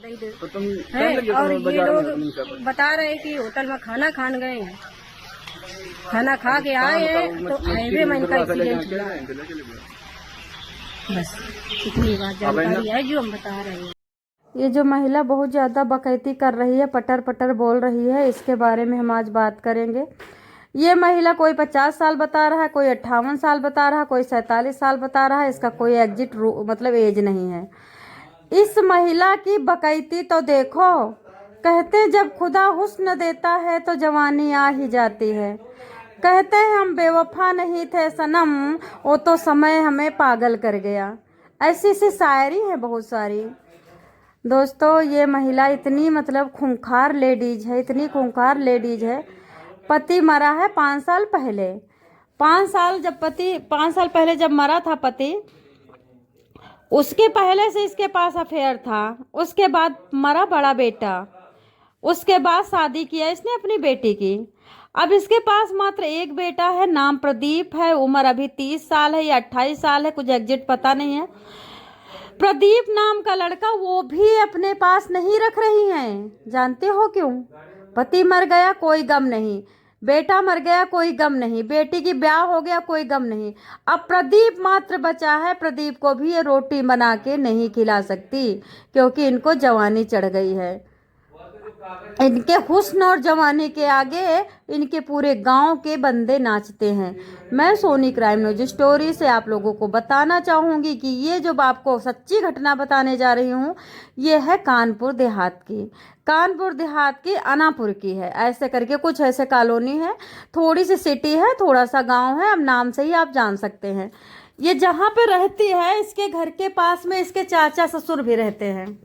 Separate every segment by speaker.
Speaker 1: तो तुम
Speaker 2: है। और ये लोग बता रहे कि होटल में खाना खान गए हैं, खाना खा के आए हैं तो हाईवे में इनका एक्सीडेंट हुआ। बस इतनी बात जानकारी है जो हम बता रहे हैं।
Speaker 3: ये जो महिला बहुत ज़्यादा बकैती कर रही है, पटर पटर बोल रही है, इसके बारे में हम आज बात करेंगे। ये महिला कोई 50 साल बता रहा है, कोई 58 साल बता रहा है, कोई 47 साल बता रहा है। इसका कोई एग्जिट मतलब एज नहीं है। इस महिला की बकैती तो देखो। कहते जब खुदा हुस्न देता है तो जवानी आ ही जाती है। कहते हैं हम बेवफा नहीं थे सनम, वो तो समय हमें पागल कर गया। ऐसी सी शायरी है बहुत सारी। दोस्तों ये महिला इतनी मतलब खूंखार लेडीज है, इतनी खूंखार लेडीज है। पति मरा है 5 साल पहले। 5 साल पहले जब मरा था पति, उसके पहले से इसके पास अफेयर था। उसके बाद मरा बड़ा बेटा, उसके बाद शादी किया इसने अपनी बेटी की। अब इसके पास मात्र एक बेटा है, नाम प्रदीप है। उम्र अभी 30 साल है या 28 साल है, कुछ एग्जिट पता नहीं है। प्रदीप नाम का लड़का वो भी अपने पास नहीं रख रही हैं। जानते हो क्यों? पति मर गया कोई गम नहीं, बेटा मर गया कोई गम नहीं, बेटी की ब्याह हो गया कोई गम नहीं। अब प्रदीप मात्र बचा है। प्रदीप को भी ये रोटी बना के नहीं खिला सकती क्योंकि इनको जवानी चढ़ गई है। इनके हुस्न और जवानी के आगे इनके पूरे गांव के बंदे नाचते हैं। मैं सोनी क्राइम न्यूज स्टोरी से आप लोगों को बताना चाहूँगी कि ये जो आपको सच्ची घटना बताने जा रही हूँ, ये है कानपुर देहात की अनापुर की है। ऐसे करके कुछ ऐसे कॉलोनी है, थोड़ी सी सिटी है, थोड़ा सा गाँव है। अब नाम से ही आप जान सकते हैं। ये जहाँ पे रहती है, इसके घर के पास में इसके चाचा ससुर भी रहते हैं,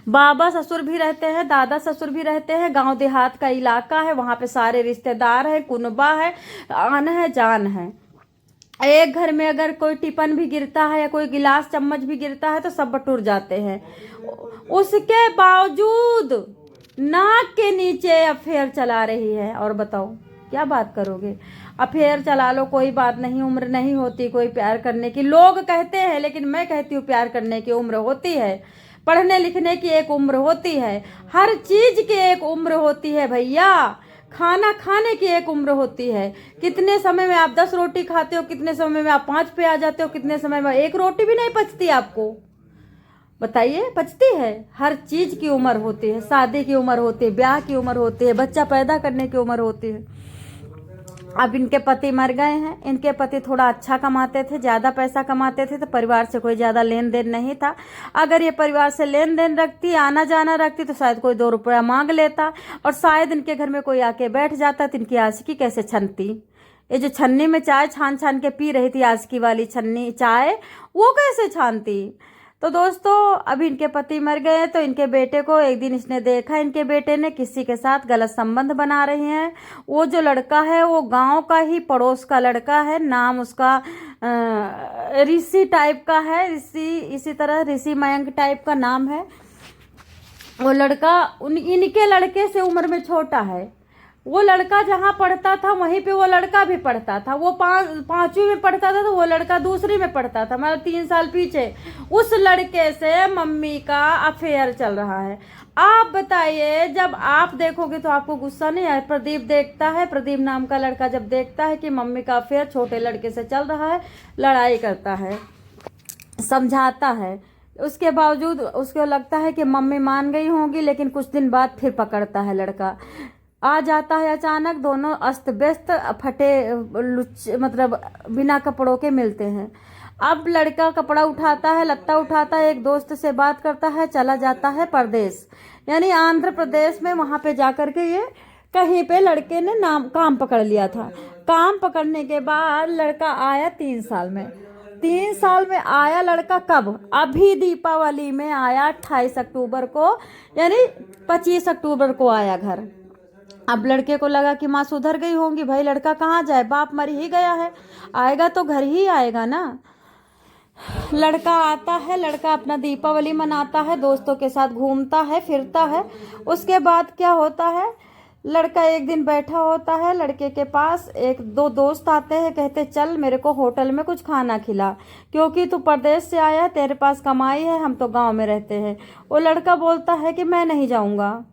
Speaker 3: बाबा ससुर भी रहते हैं, दादा ससुर भी रहते हैं। गांव देहात का इलाका है, वहां पे सारे रिश्तेदार हैं, कुनबा है, आन है, जान है। एक घर में अगर कोई टिफिन भी गिरता है या कोई गिलास चम्मच भी गिरता है तो सब बटुर जाते हैं। उसके बावजूद नाक के नीचे अफेयर चला रही है। और बताओ क्या बात करोगे? अफेयर चला लो, कोई बात नहीं, उम्र नहीं होती कोई प्यार करने की। लोग कहते हैं, लेकिन मैं कहती हूँ प्यार करने की उम्र होती है, पढ़ने लिखने की एक उम्र होती है, हर चीज की एक उम्र होती है भैया। खाना खाने की एक उम्र होती है। कितने समय में आप 10 रोटी खाते हो, कितने समय में आप 5 पे आ जाते हो, कितने समय में 1 रोटी भी नहीं पचती आपको। बताइए, पचती है? हर चीज की उम्र होती है। शादी की उम्र होती है, ब्याह की उम्र होती है, बच्चा पैदा करने की उम्र होती है। अब इनके पति मर गए हैं। इनके पति थोड़ा अच्छा कमाते थे, ज़्यादा पैसा कमाते थे, तो परिवार से कोई ज़्यादा लेन देन नहीं था। अगर ये परिवार से लेन देन रखती, आना जाना रखती, तो शायद कोई 2 रुपया मांग लेता और शायद इनके घर में कोई आके बैठ जाता तो इनकी आशिकी कैसे छनती। ये जो छन्नी में चाय छान छान के पी रही थी, आशिकी वाली छन्नी चाय, वो कैसे छानती। तो दोस्तों अभी इनके पति मर गए तो इनके बेटे को एक दिन इसने देखा, इनके बेटे ने किसी के साथ गलत संबंध बना रही हैं। वो जो लड़का है वो गांव का ही पड़ोस का लड़का है। नाम उसका ऋषि टाइप का है, ऋषि, इसी तरह ऋषि मयंक टाइप का नाम है। वो लड़का इनके लड़के से उम्र में छोटा है। वो लड़का जहाँ पढ़ता था वहीं पे वो लड़का भी पढ़ता था। वो 5वीं में पढ़ता था तो वो लड़का दूसरी में पढ़ता था, मतलब 3 साल पीछे। उस लड़के से मम्मी का अफेयर चल रहा है। आप बताइए, जब आप देखोगे तो आपको गुस्सा नहीं आए? प्रदीप देखता है, प्रदीप नाम का लड़का जब देखता है कि मम्मी का अफेयर छोटे लड़के से चल रहा है, लड़ाई करता है, समझाता है। उसके बावजूद उसको लगता है कि मम्मी मान गई होंगी, लेकिन कुछ दिन बाद फिर पकड़ता है लड़का। आ जाता है अचानक, दोनों अस्त व्यस्त फटे मतलब बिना कपड़ों के मिलते हैं। अब लड़का कपड़ा उठाता है, लत्ता उठाता है, एक दोस्त से बात करता है, चला जाता है परदेश, यानी आंध्र प्रदेश में। वहां पे जाकर के ये कहीं पे लड़के ने काम पकड़ लिया था। काम पकड़ने के बाद लड़का आया 3 साल में। 3 साल में आया लड़का कब? अभी दीपावली में आया, 28 अक्टूबर को, यानी 25 अक्टूबर को आया घर। अब लड़के को लगा कि माँ सुधर गई होंगी, भाई लड़का कहाँ जाए, बाप मर ही गया है, आएगा तो घर ही आएगा ना। लड़का आता है, लड़का अपना दीपावली मनाता है, दोस्तों के साथ घूमता है फिरता है। उसके बाद क्या होता है, लड़का एक दिन बैठा होता है, लड़के के पास एक दो दोस्त आते हैं, कहते चल मेरे को होटल में कुछ खाना खिला, क्योंकि तू प्रदेश से आया है, तेरे पास कमाई है, हम तो गांव में रहते हैं। वो लड़का बोलता है कि मैं नहीं जाऊंगा।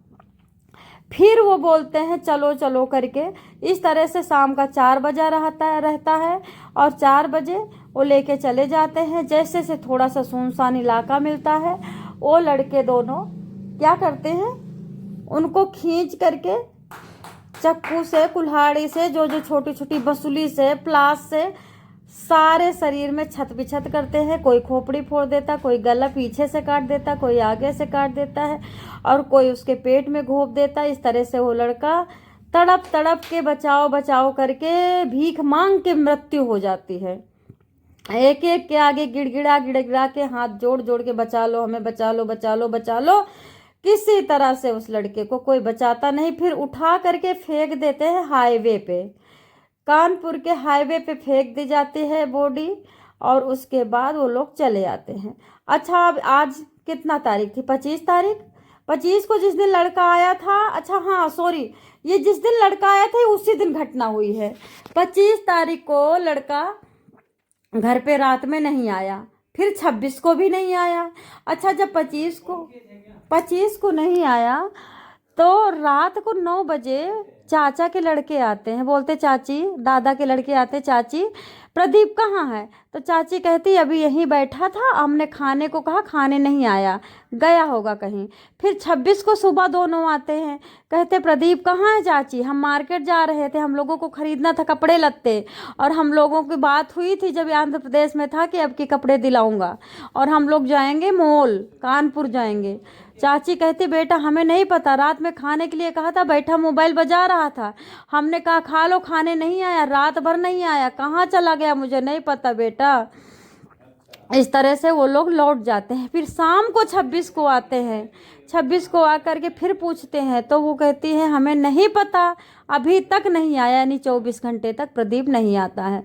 Speaker 3: फिर वो बोलते हैं चलो चलो करके। इस तरह से शाम का 4 बजा रहता है और 4 बजे वो लेके चले जाते हैं। जैसे से थोड़ा सा सुनसान इलाका मिलता है, वो लड़के दोनों क्या करते हैं, उनको खींच करके चक्कू से, कुल्हाड़ी से, जो जो छोटी छोटी बसूली से, प्लास से सारे शरीर में छत बिछत करते हैं। कोई खोपड़ी फोड़ देता, कोई गला पीछे से काट देता, कोई आगे से काट देता है और कोई उसके पेट में घोंप देता। इस तरह से वो लड़का तड़प तड़प के बचाओ बचाओ करके भीख मांग के मृत्यु हो जाती है। एक एक के आगे गिड़गिड़ा के हाथ जोड़ जोड़ के बचा लो, हमें बचा लो, बचा लो, बचा लो। किसी तरह से उस लड़के को कोई बचाता नहीं। फिर उठा करके फेंक देते हैं हाईवे पे, कानपुर के हाईवे पे फेंक दी जाती है बॉडी और उसके बाद वो लोग चले आते हैं। अच्छा, अब आज कितना तारीख थी? 25 तारीख। 25 को जिस दिन लड़का आया था, अच्छा हाँ सॉरी, ये जिस दिन लड़का आया था उसी दिन घटना हुई है। 25 तारीख को लड़का घर पे रात में नहीं आया, फिर 26 को भी नहीं आया। अच्छा, जब 25 को नहीं आया तो रात को 9 बजे चाचा के लड़के आते हैं, बोलते चाची, दादा के लड़के आते, चाची प्रदीप कहाँ है? तो चाची कहती अभी यहीं बैठा था, हमने खाने को कहा, खाने नहीं आया, गया होगा कहीं। फिर 26 को सुबह दोनों आते हैं, कहते प्रदीप कहाँ है चाची? हम मार्केट जा रहे थे, हम लोगों को खरीदना था कपड़े लत्ते, और हम लोगों की बात हुई थी जब आंध्र प्रदेश में था कि अब के कपड़े दिलाऊंगा और हम लोग जाएंगे मॉल, कानपुर जाएंगे। चाची कहती बेटा हमें नहीं पता, रात में खाने के लिए कहा था, बैठा मोबाइल बजा रहा था, हमने कहा खा लो, खाने नहीं आया, रात भर नहीं आया, कहाँ चला गया मुझे नहीं पता बेटा। इस तरह से वो लोग लौट जाते हैं। फिर शाम को 26 को आते हैं, 26 को आकर के फिर पूछते हैं तो वो कहती है हमें नहीं पता, अभी तक नहीं आया, यानी 24 घंटे तक प्रदीप नहीं आता है।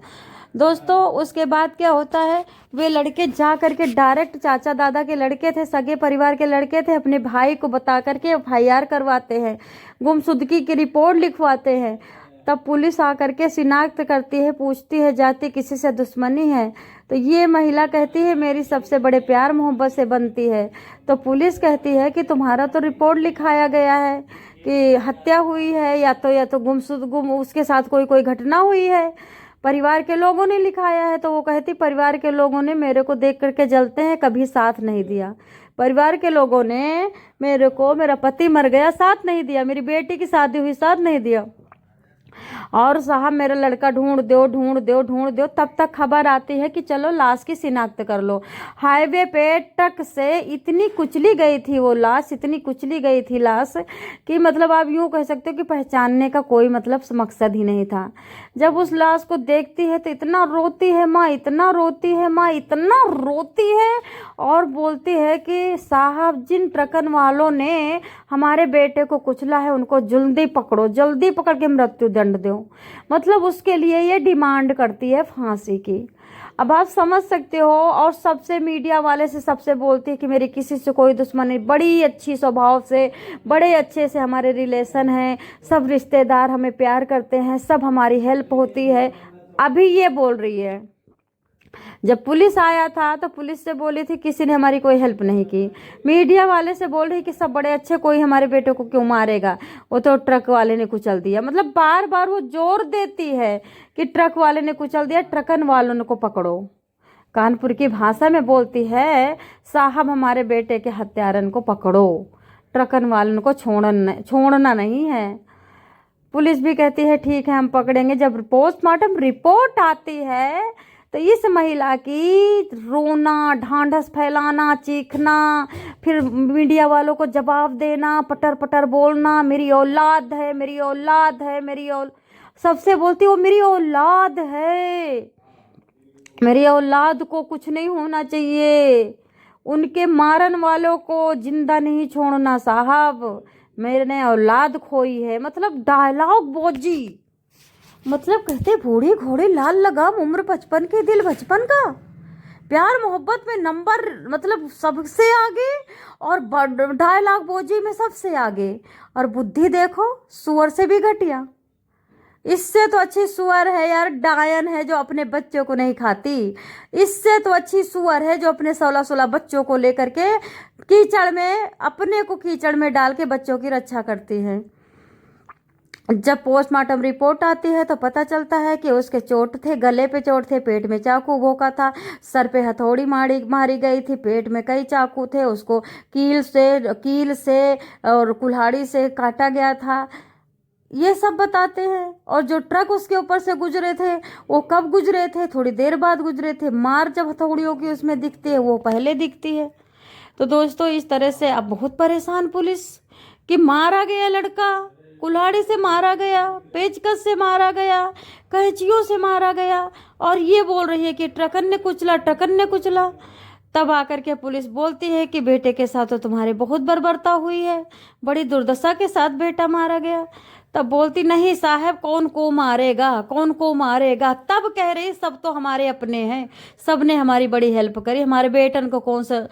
Speaker 3: दोस्तों उसके बाद क्या होता है, वे लड़के जा करके डायरेक्ट, चाचा दादा के लड़के थे, सगे परिवार के लड़के थे, अपने भाई को बता करके FIR करवाते हैं, गुमशुदगी की रिपोर्ट लिखवाते हैं। तब पुलिस आकर के शिनाख्त करती है, पूछती है जाति किसी से दुश्मनी है? तो ये महिला कहती है मेरी सबसे बड़े प्यार मोहब्बत से बनती है। तो पुलिस कहती है कि तुम्हारा तो रिपोर्ट लिखाया गया है कि हत्या हुई है, या तो गुम उसके साथ कोई घटना हुई है, परिवार के लोगों ने लिखाया है। तो वो कहती परिवार के लोगों ने मेरे को देख करके जलते हैं, कभी साथ नहीं दिया। परिवार के लोगों ने मेरे को, मेरा पति मर गया, साथ नहीं दिया, मेरी बेटी की शादी हुई, साथ नहीं दिया, और साहब मेरा लड़का ढूंढ दो। तब तक खबर आती है कि चलो लाश की शिनाख्त कर लो। हाईवे पे ट्रक से इतनी कुचली गई थी वो लाश, इतनी कुचली गई थी लाश कि मतलब आप यूँ कह सकते हो कि पहचानने का कोई मतलब मकसद ही नहीं था। जब उस लाश को देखती है तो इतना रोती है माँ, इतना रोती है माँ, इतना रोती है, और बोलती है कि साहब जिन ट्रकन वालों ने हमारे बेटे को कुचला है उनको जल्दी पकड़ो, जल्दी पकड़ के मृत्यु दंड दो। मतलब उसके लिए ये डिमांड करती है फांसी की। अब आप समझ सकते हो। और सबसे मीडिया वाले से सबसे बोलती है कि मेरी किसी से कोई दुश्मनी, बड़ी अच्छी स्वभाव से, बड़े अच्छे से हमारे रिलेशन हैं, सब रिश्तेदार हमें प्यार करते हैं, सब हमारी हेल्प होती है। अभी ये बोल रही है। जब पुलिस आया था तो पुलिस से बोली थी किसी ने हमारी कोई हेल्प नहीं की। मीडिया वाले से बोल रही कि सब बड़े अच्छे, कोई हमारे बेटे को क्यों मारेगा, वो तो ट्रक वाले ने कुचल दिया। मतलब बार बार वो जोर देती है कि ट्रक वाले ने कुचल दिया, ट्रकन वालों को पकड़ो। कानपुर की भाषा में बोलती है साहब हमारे बेटे के हत्यारन को पकड़ो, ट्रकन वालों को छोड़ना नहीं है। पुलिस भी कहती है ठीक है हम पकड़ेंगे। जब पोस्टमार्टम रिपोर्ट आती है तो इस महिला की रोना, ढांढस फैलाना, चीखना, फिर मीडिया वालों को जवाब देना, पटर पटर बोलना, मेरी औलाद है, मेरी औलाद है, सबसे बोलती वो मेरी औलाद है, मेरी औलाद को कुछ नहीं होना चाहिए, उनके मारन वालों को जिंदा नहीं छोड़ना साहब, मैंने औलाद खोई है। मतलब डायलॉग बोजी, मतलब कहते बूढ़ी घोड़ी लाल लगाम, उम्र 55 की दिल बचपन का। प्यार मोहब्बत में नंबर मतलब सबसे आगे, और डायलॉग बोजी में सबसे आगे, और बुद्धि देखो सुअर से भी घटिया। इससे तो अच्छी सुअर है यार डायन है जो अपने बच्चों को नहीं खाती। इससे तो अच्छी सुअर है जो अपने 16-16 बच्चों को लेकर के कीचड़ में, अपने को कीचड़ में डाल के बच्चों की रक्षा करती है। जब पोस्टमार्टम रिपोर्ट आती है तो पता चलता है कि उसके चोट थे, गले पे चोट थे, पेट में चाकू भोंका था, सर पे हथौड़ी मारी गई थी, पेट में कई चाकू थे, उसको कील से और कुल्हाड़ी से काटा गया था, ये सब बताते हैं। और जो ट्रक उसके ऊपर से गुजरे थे वो कब गुजरे थे, थोड़ी देर बाद गुजरे थे। मार जब हथौड़ियों की उसमें दिखती है वो पहले दिखती है। तो दोस्तों इस तरह से अब बहुत परेशान पुलिस कि मारा गया लड़का, कुल्हाड़ी से मारा गया, पेचकस से मारा गया, कैंचियों से मारा गया, और ये बोल रही है कि ट्रकन ने कुचला। तब आकर के पुलिस बोलती है कि बेटे के साथ तो तुम्हारे बहुत बर्बरता हुई है, बड़ी दुर्दशा के साथ बेटा मारा गया। तब बोलती नहीं साहब कौन को मारेगा। तब कह रही सब तो हमारे अपने हैं, सब ने हमारी बड़ी हेल्प करी, हमारे बेटन को कौन सा।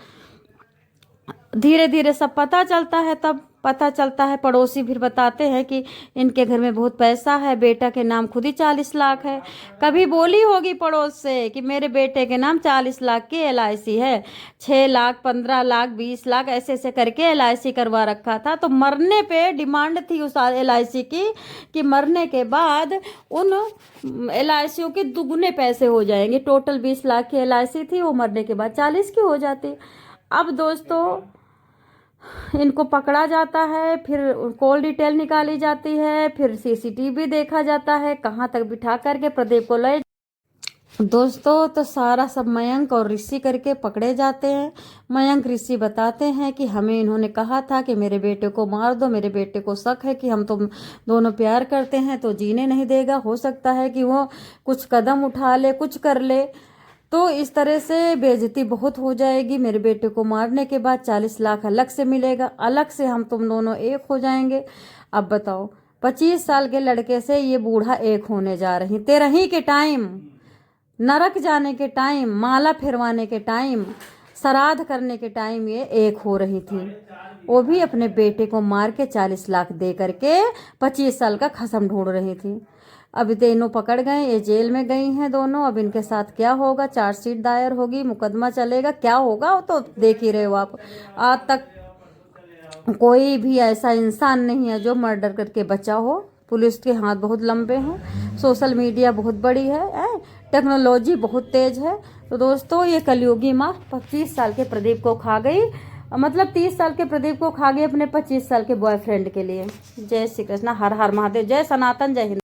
Speaker 3: धीरे धीरे सब पता चलता है। तब पता चलता है, पड़ोसी फिर बताते हैं कि इनके घर में बहुत पैसा है, बेटा के नाम खुद ही 40 लाख है। कभी बोली होगी पड़ोस से कि मेरे बेटे के नाम 40 लाख की LIC है, 6 लाख 15 लाख 20 लाख ऐसे करके LIC करवा रखा था। तो मरने पे डिमांड थी उस LIC की कि मरने के बाद उन LICों के दुगने पैसे हो जाएंगे। टोटल 20 लाख की LIC थी, वो मरने के बाद 40 की हो जाती। अब दोस्तों इनको पकड़ा जाता है, फिर कॉल डिटेल निकाली जाती है, फिर CCTV देखा जाता है, कहाँ तक बिठा करके प्रदीप को ले। दोस्तों तो सारा सब मयंक और ऋषि करके पकड़े जाते हैं। मयंक ऋषि बताते हैं कि हमें इन्होंने कहा था कि मेरे बेटे को मार दो, मेरे बेटे को शक है कि हम तो दोनों प्यार करते हैं तो जीने नहीं देगा, हो सकता है कि वो कुछ कदम उठा ले, कुछ कर ले, तो इस तरह से बेइज्जती बहुत हो जाएगी। मेरे बेटे को मारने के बाद 40 लाख अलग से मिलेगा, अलग से हम तुम दोनों एक हो जाएंगे। अब बताओ 25 साल के लड़के से ये बूढ़ा एक होने जा रही। 13 के टाइम, नरक जाने के टाइम, माला फिरवाने के टाइम, श्राद्ध करने के टाइम ये एक हो रही थी, वो भी अपने बेटे को मार के 40 लाख दे करके 25 साल का खसम ढूंढ रही थी। अभी तीनों पकड़ गए, ये जेल में गई हैं दोनों। अब इनके साथ क्या होगा, चार्जशीट दायर होगी, मुकदमा चलेगा, क्या होगा वो तो देख ही रहे हो आप। आज तक कोई भी ऐसा इंसान नहीं है जो मर्डर करके बचा हो। पुलिस के हाथ बहुत लंबे हैं, सोशल मीडिया बहुत बड़ी है, टेक्नोलॉजी बहुत तेज है। तो दोस्तों ये कलयुगी माँ 25 साल के प्रदीप को खा गई, मतलब 30 साल के प्रदीप को खा गई अपने 25 साल के बॉयफ्रेंड के लिए। जय श्री कृष्ण, हर हर महादेव, जय सनातन, जय हिंद।